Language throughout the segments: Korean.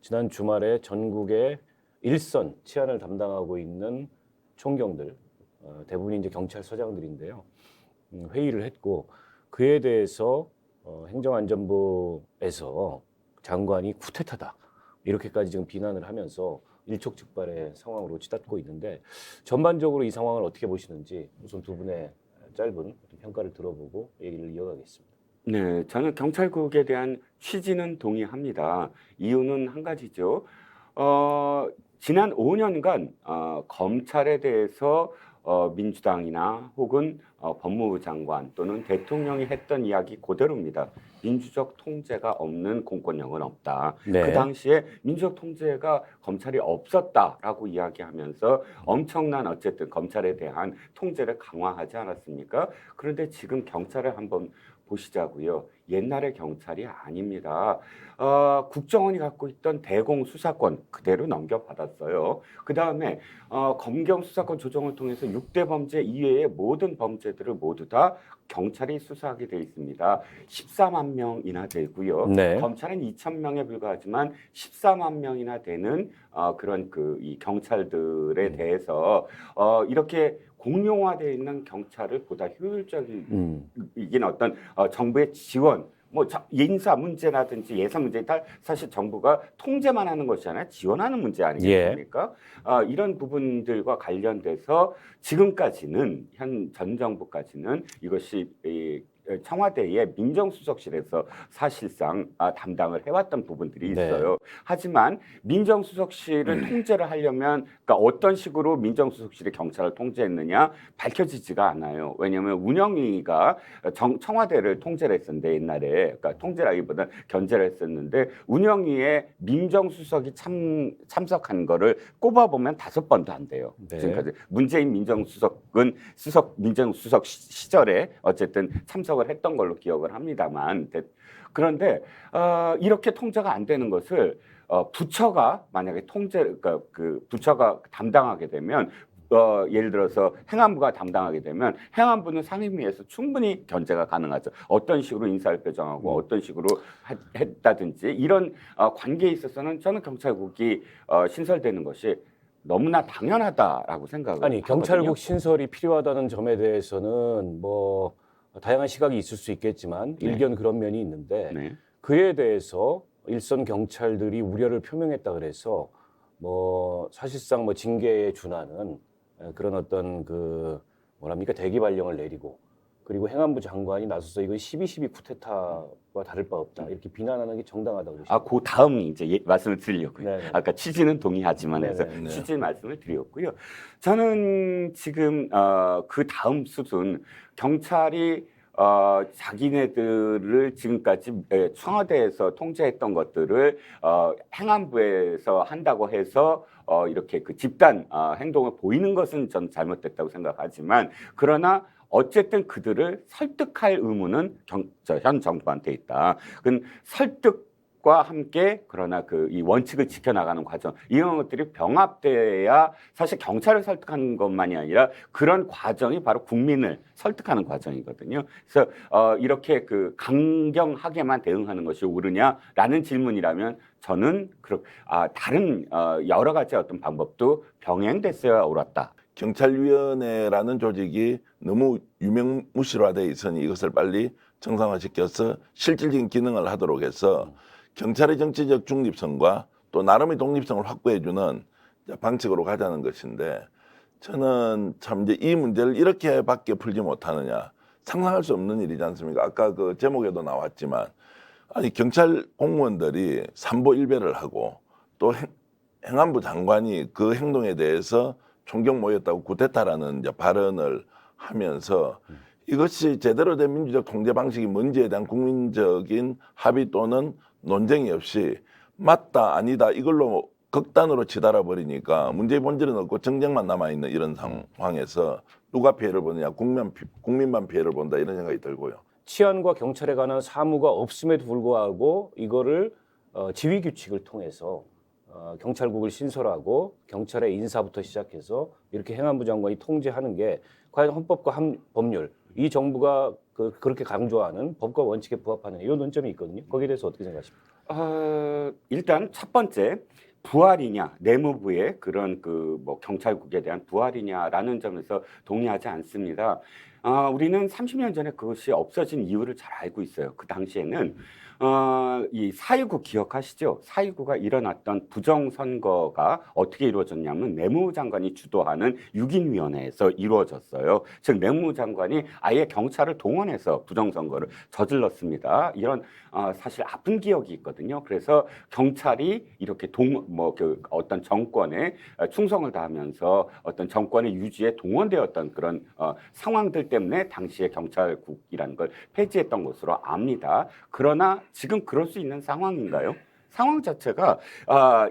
지난 주말에 전국의 일선 치안을 담당하고 있는 총경들, 대부분이 이제 경찰서장들인데요. 회의를 했고 그에 대해서 행정안전부에서 장관이 쿠데타다 이렇게까지 지금 비난을 하면서 일촉즉발의 상황으로 치닫고 있는데 전반적으로 이 상황을 어떻게 보시는지 우선 두 분의 짧은 평가를 들어보고 얘기를 이어가겠습니다. 네, 저는 경찰국에 대한 취지는 동의합니다. 이유는 한 가지죠. 지난 5년간 검찰에 대해서 민주당이나 혹은 법무부 장관 또는 대통령이 했던 이야기 그대로입니다. 민주적 통제가 없는 공권력은 없다. 네. 그 당시에 민주적 통제가 검찰이 없었다라고 이야기하면서 엄청난 어쨌든 검찰에 대한 통제를 강화하지 않았습니까? 그런데 지금 경찰을 한번 보시자고요. 옛날의 경찰이 아닙니다. 국정원이 갖고 있던 대공 수사권 그대로 넘겨받았어요. 그 다음에 검경 수사권 조정을 통해서 6대 범죄 이외의 모든 범죄들을 모두 다 경찰이 수사하게 돼 있습니다. 14만 명이나 되고요. 네. 검찰은 2천 명에 불과하지만 14만 명이나 되는 그런 이 경찰들에 대해서 이렇게 공용화되어 있는 경찰을 보다 효율적이긴 어떤 정부의 지원, 뭐 인사 문제라든지 예산 문제 다 사실 정부가 통제만 하는 것이잖아요. 지원하는 문제 아니겠습니까? 이런 부분들과 관련돼서 지금까지는 현 전 정부까지는 이것이 청와대의 민정수석실에서 사실상 담당을 해왔던 부분들이 있어요. 네. 하지만 민정수석실을 통제를 하려면 그러니까 어떤 식으로 민정수석실이 경찰을 통제했느냐 밝혀지지가 않아요. 왜냐하면 운영위가 청와대를 통제를 했었는데 옛날에 그러니까 통제라기보다는 견제를 했었는데 운영위에 민정수석이 참석한 거를 꼽아보면 5번도 안 돼요. 네. 지금까지 문재인 민정수석은 민정수석 시절에 어쨌든 참석을 했던 걸로 기억을 합니다만 그런데 이렇게 통제가 안 되는 것을 부처가 만약에 그러니까 그 부처가 담당하게 되면 예를 들어서 행안부가 담당하게 되면 행안부는 상임위에서 충분히 견제가 가능하죠. 어떤 식으로 인사를 배정하고 어떤 식으로 했다든지 이런 관계에 있어서는 저는 경찰국이 신설되는 것이 너무나 당연하다라고 생각을 아니 하거든요. 경찰국 신설이 필요하다는 점에 대해서는 뭐 다양한 시각이 있을 수 있겠지만 네. 일견 그런 면이 있는데 네. 그에 대해서 일선 경찰들이 우려를 표명했다 그래서 뭐 사실상 뭐 징계에 준하는 그런 어떤 그 뭐랍니까 대기 발령을 내리고 그리고 행안부 장관이 나서서 이건 12.12 쿠데타와 다를 바 없다 이렇게 비난하는 게 정당하다고 그러시죠. 그 다음 이제 말씀을 드리려고요. 네네. 아까 취지는 동의하지만 해서 네네. 취지 말씀을 드렸고요. 저는 지금 그 다음 수순 경찰이 자기네들을 지금까지 청와대에서 통제했던 것들을 행안부에서 한다고 해서 이렇게 그 집단 행동을 보이는 것은 전 잘못됐다고 생각하지만 그러나 어쨌든 그들을 설득할 의무는 현 정부한테 있다. 그건 설득과 함께 그러나 이 원칙을 지켜나가는 과정 이런 것들이 병합돼야 사실 경찰을 설득하는 것만이 아니라 그런 과정이 바로 국민을 설득하는 과정이거든요. 그래서 이렇게 강경하게만 대응하는 것이 옳으냐라는 질문이라면 저는 다른 여러 가지 어떤 방법도 병행됐어야 옳았다. 경찰위원회라는 조직이 너무 유명무실화되어 있으니 이것을 빨리 정상화시켜서 실질적인 기능을 하도록 해서 경찰의 정치적 중립성과 또 나름의 독립성을 확보해주는 방식으로 가자는 것인데 저는 참 이제 이 문제를 이렇게밖에 풀지 못하느냐 상상할 수 없는 일이지 않습니까? 아까 그 제목에도 나왔지만 아니 경찰 공무원들이 삼보일배를 하고 또 행안부 장관이 그 행동에 대해서 총경 모였다고 쿠데타라는 발언을 하면서 이것이 제대로 된 민주적 통제 방식이 뭔지에 대한 국민적인 합의 또는 논쟁이 없이 맞다 아니다 이걸로 극단으로 치달아 버리니까 문제의 본질은 없고 정쟁만 남아있는 이런 상황에서 누가 피해를 보느냐 국민만 피해를 본다 이런 생각이 들고요. 치안과 경찰에 관한 사무가 없음에도 불구하고 이거를 지휘 규칙을 통해서 경찰국을 신설하고 경찰의 인사부터 시작해서 이렇게 행안부 장관이 통제하는 게 과연 헌법과 법률 이 정부가 그렇게 강조하는 법과 원칙에 부합하는 이런 논점이 있거든요. 거기에 대해서 어떻게 생각하십니까? 일단 첫 번째 부활이냐, 내무부의 그런 그 뭐 경찰국에 대한 부활이냐라는 점에서 동의하지 않습니다. 우리는 30년 전에 그것이 없어진 이유를 잘 알고 있어요. 그 당시에는 이 4.19 기억하시죠? 4.19가 일어났던 부정선거가 어떻게 이루어졌냐면 내무부 장관이 주도하는 6인위원회에서 이루어졌어요. 즉 내무부 장관이 아예 경찰을 동원해서 부정선거를 저질렀습니다. 이런 사실 아픈 기억이 있거든요. 그래서 경찰이 이렇게 그 어떤 정권에 충성을 다하면서 어떤 정권의 유지에 동원되었던 그런 상황들 때문에 당시에 경찰국이라는 걸 폐지했던 것으로 압니다. 그러나 지금 그럴 수 있는 상황인가요? 상황 자체가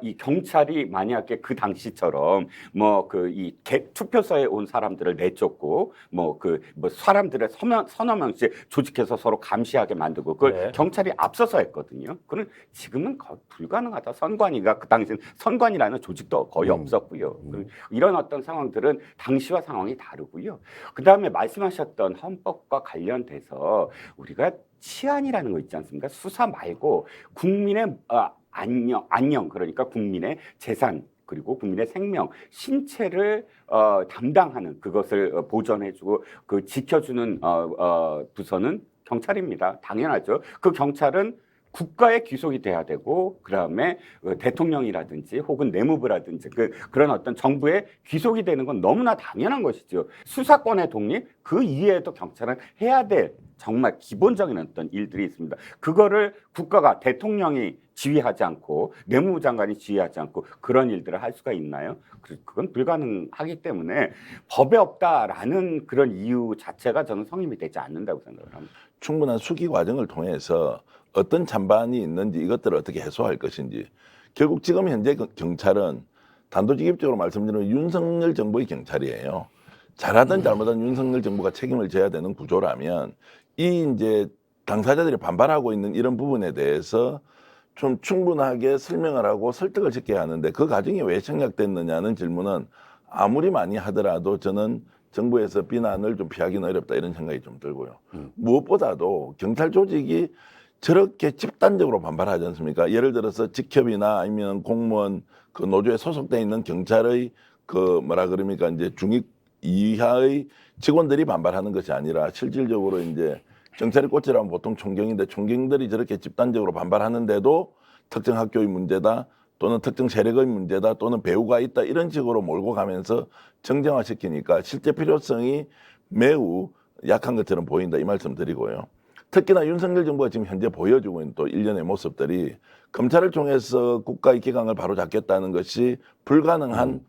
이 경찰이 만약에 그 당시처럼 뭐 그 이 투표소에 온 사람들을 내쫓고 뭐 사람들을 서너 명씩 조직해서 서로 감시하게 만들고 그걸 네. 경찰이 앞서서 했거든요. 그는 지금은 거의 불가능하다. 선관위가 그 당시엔 선관위라는 조직도 거의 없었고요. 이런 어떤 상황들은 당시와 상황이 다르고요. 그 다음에 말씀하셨던 헌법과 관련돼서 우리가 치안이라는 거 있지 않습니까? 수사 말고 국민의 안녕 그러니까 국민의 재산 그리고 국민의 생명, 신체를 담당하는 그것을 보전해주고 그 지켜주는 부서는 경찰입니다. 당연하죠. 그 경찰은 국가에 귀속이 돼야 되고 그다음에 대통령이라든지 혹은 내무부라든지 그런 어떤 정부에 귀속이 되는 건 너무나 당연한 것이죠. 수사권의 독립 그 이외에도 경찰은 해야 될 정말 기본적인 어떤 일들이 있습니다. 그거를 국가가 대통령이 지휘하지 않고 내무부 장관이 지휘하지 않고 그런 일들을 할 수가 있나요? 그건 불가능하기 때문에 법에 없다라는 그런 이유 자체가 저는 성립이 되지 않는다고 생각을 합니다. 충분한 수기 과정을 통해서 어떤 찬반이 있는지 이것들을 어떻게 해소할 것인지 결국 지금 현재 경찰은 단도직입적으로 말씀드리면 윤석열 정부의 경찰이에요. 잘하든 잘못하든 윤석열 정부가 책임을 져야 되는 구조라면 이 이제 당사자들이 반발하고 있는 이런 부분에 대해서 좀 충분하게 설명을 하고 설득을 시켜야 하는데 그 과정이 왜 생략됐느냐는 질문은 아무리 많이 하더라도 저는 정부에서 비난을 좀 피하기는 어렵다 이런 생각이 좀 들고요. 무엇보다도 경찰 조직이 저렇게 집단적으로 반발하지 않습니까? 예를 들어서 직협이나 아니면 공무원 그 노조에 소속돼 있는 경찰의 그 뭐라 그럽니까 이제 중위 이하의 직원들이 반발하는 것이 아니라 실질적으로 이제 경찰의 꽃이라면 보통 총경인데 총경들이 저렇게 집단적으로 반발하는데도 특정 학교의 문제다 또는 특정 세력의 문제다 또는 배후가 있다 이런 식으로 몰고 가면서 정쟁화시키니까 실제 필요성이 매우 약한 것처럼 보인다 이 말씀 드리고요. 특히나 윤석열 정부가 지금 현재 보여주고 있는 또 일련의 모습들이 검찰을 통해서 국가의 기강을 바로잡겠다는 것이 불가능한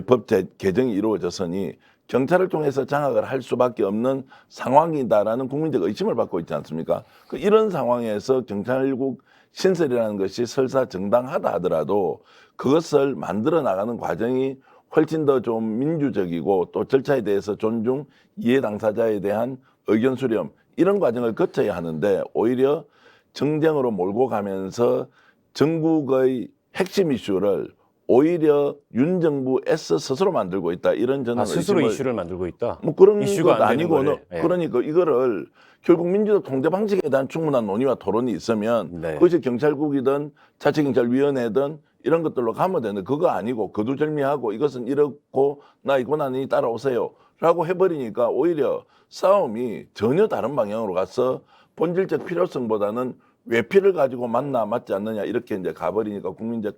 법 개정이 이루어졌으니 경찰을 통해서 장악을 할 수밖에 없는 상황이다라는 국민적 의심을 받고 있지 않습니까? 이런 상황에서 경찰국 신설이라는 것이 설사 정당하다 하더라도 그것을 만들어 나가는 과정이 훨씬 더 좀 민주적이고 또 절차에 대해서 존중, 이해 당사자에 대한 의견 수렴 이런 과정을 거쳐야 하는데 오히려 정쟁으로 몰고 가면서 전국의 핵심 이슈를 오히려 윤 정부에서 스스로 만들고 있다 이런 저는 스스로 이슈를 만들고 있다. 뭐 그런 이슈가 것 안 되는 아니고는 거네. 예. 그러니까 이거를 결국 민주적 통제 방식에 대한 충분한 논의와 토론이 있으면 네. 그것이 경찰국이든 자치경찰위원회든 이런 것들로 가면 되는데 그거 아니고 거두절미하고 이것은 이렇고 나 이거 나니 따라오세요라고 해버리니까 오히려 싸움이 전혀 다른 방향으로 가서 본질적 필요성보다는 외피를 가지고 맞나 맞지 않느냐 이렇게 이제 가버리니까 국민적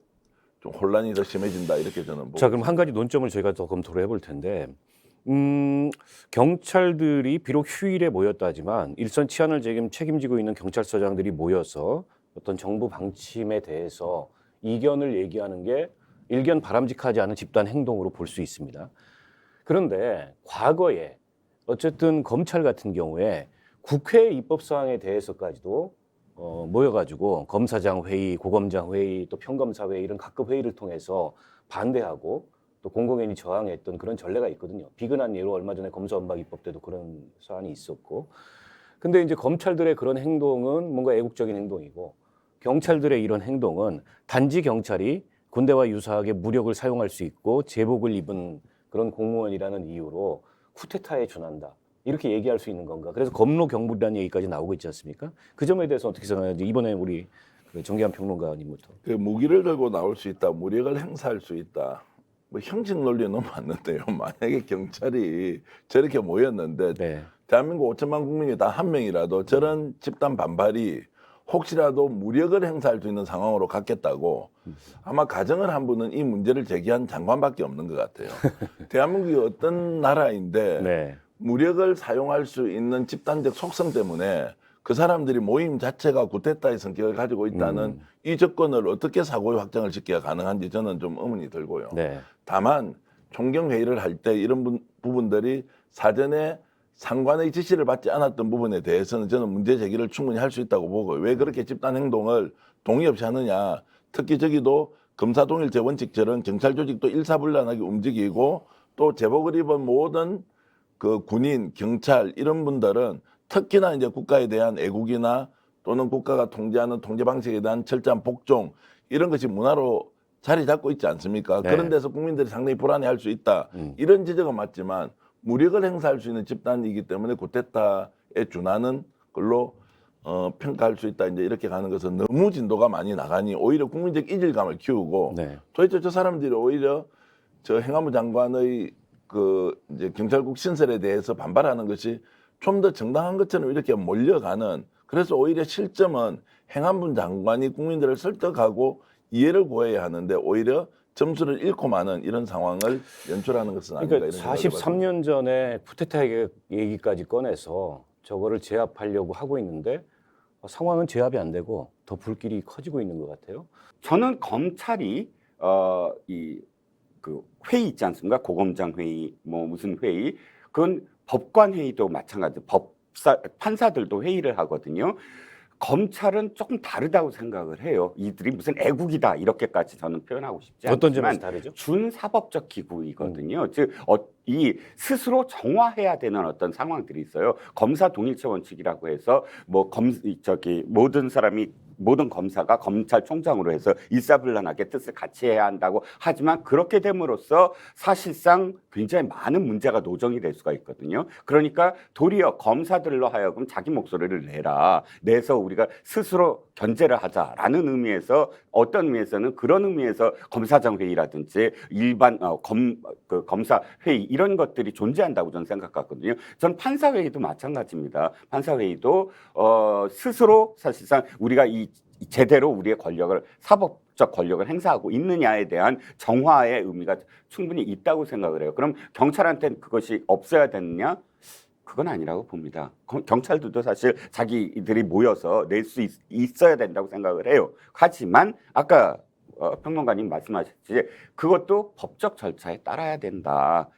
좀 혼란이 더 심해진다 이렇게 저는 보고 자, 그럼 한 가지 논점을 저희가 더 검토를 해볼 텐데, 경찰들이 비록 휴일에 모였다 하지만 일선 치안을 책임지고 있는 경찰서장들이 모여서 어떤 정부 방침에 대해서 이견을 얘기하는 게 일견 바람직하지 않은 집단 행동으로 볼 수 있습니다. 그런데 과거에 어쨌든 검찰 같은 경우에 국회 입법 사항에 대해서까지도 모여가지고 검사장 회의, 고검장 회의, 또 평검사 회의 이런 각급 회의를 통해서 반대하고 또 공공연히 저항했던 그런 전례가 있거든요. 비근한 예로 얼마 전에 검수완박 입법 때도 그런 사안이 있었고. 근데 이제 검찰들의 그런 행동은 뭔가 애국적인 행동이고 경찰들의 이런 행동은 단지 경찰이 군대와 유사하게 무력을 사용할 수 있고 제복을 입은 그런 공무원이라는 이유로 쿠데타에 준한다. 이렇게 얘기할 수 있는 건가? 그래서 검로 경무라는 얘기까지 나오고 있지 않습니까? 그 점에 대해서 어떻게 생각하는지 이번에 우리 그 정기환 평론가님부터. 그 무기를 들고 나올 수 있다, 무력을 행사할 수 있다. 뭐 형식 논리에 너무 맞는데요. 만약에 경찰이 저렇게 모였는데 네. 대한민국 5천만 국민이 다 한 명이라도 저런 집단 반발이 혹시라도 무력을 행사할 수 있는 상황으로 갔겠다고 아마 가정을 한 분은 이 문제를 제기한 장관밖에 없는 것 같아요. 대한민국이 어떤 나라인데 네. 무력을 사용할 수 있는 집단적 속성 때문에 그 사람들이 모임 자체가 구테타의 성격을 가지고 있다는 이 조건을 어떻게 사고의 확장을 시켜야 가능한지 저는 좀 의문이 들고요. 네. 다만 총경회의를 할 때 이런 부분들이 사전에 상관의 지시를 받지 않았던 부분에 대해서는 저는 문제 제기를 충분히 할 수 있다고 보고, 왜 그렇게 집단 행동을 동의 없이 하느냐. 특히 저기도 검사 동일체 원칙처럼 경찰 조직도 일사불란하게 움직이고 또 제복을 입은 모든 그 군인, 경찰 이런 분들은 특히나 이제 국가에 대한 애국이나 또는 국가가 통제하는 통제 방식에 대한 철저한 복종 이런 것이 문화로 자리 잡고 있지 않습니까? 네. 그런 데서 국민들이 상당히 불안해할 수 있다. 이런 지적은 맞지만 무력을 행사할 수 있는 집단이기 때문에 구테타에 준하는 걸로 평가할 수 있다. 이제 이렇게 가는 것은 너무 진도가 많이 나가니 오히려 국민적 이질감을 키우고 네. 도대체 저 사람들이 오히려 저 행안부 장관의 그 이제 경찰국 신설에 대해서 반발하는 것이 좀 더 정당한 것처럼 이렇게 몰려가는, 그래서 오히려 실점은 행안부 장관이 국민들을 설득하고 이해를 구해야 하는데 오히려 점수를 잃고 마는 이런 상황을 연출하는 것은 아닌가 그러니까 이런 생각을 43년 전에 쿠데타 얘기까지 꺼내서 저거를 제압하려고 하고 있는데 상황은 제압이 안 되고 더 불길이 커지고 있는 것 같아요. 저는 검찰이 이 그 회의 있지 않습니까? 고검장 회의, 뭐 무슨 회의, 그건 법관 회의도 마찬가지. 판사들도 회의를 하거든요. 검찰은 조금 다르다고 생각을 해요. 이들이 무슨 애국이다 이렇게까지 저는 표현하고 싶지 어떤 않지만 점에서 다르죠? 준사법적 기구이거든요. 즉 이 스스로 정화해야 되는 어떤 상황들이 있어요. 검사 동일체 원칙이라고 해서 뭐 모든 검사가 검찰총장으로 해서 일사불란하게 뜻을 같이 해야 한다고 하지만 그렇게 됨으로써 사실상 굉장히 많은 문제가 노정이 될 수가 있거든요. 그러니까 도리어 검사들로 하여금 자기 목소리를 내서 우리가 스스로 견제를 하자라는 의미에서, 어떤 의미에서는 그런 의미에서 검사장 회의라든지 일반 검사 회의 이런 것들이 존재한다고 저는 생각하거든요. 전 판사 회의도 마찬가지입니다. 판사 회의도 스스로 사실상 우리가 제대로 우리의 권력을, 사법적 권력을 행사하고 있느냐에 대한 정화의 의미가 충분히 있다고 생각을 해요. 그럼 경찰한테는 그것이 없어야 되느냐? 그건 아니라고 봅니다. 경찰들도 사실 자기들이 모여서 낼 수 있어야 된다고 생각을 해요. 하지만 아까 평론가님 말씀하셨듯이 그것도 법적 절차에 따라야 된다.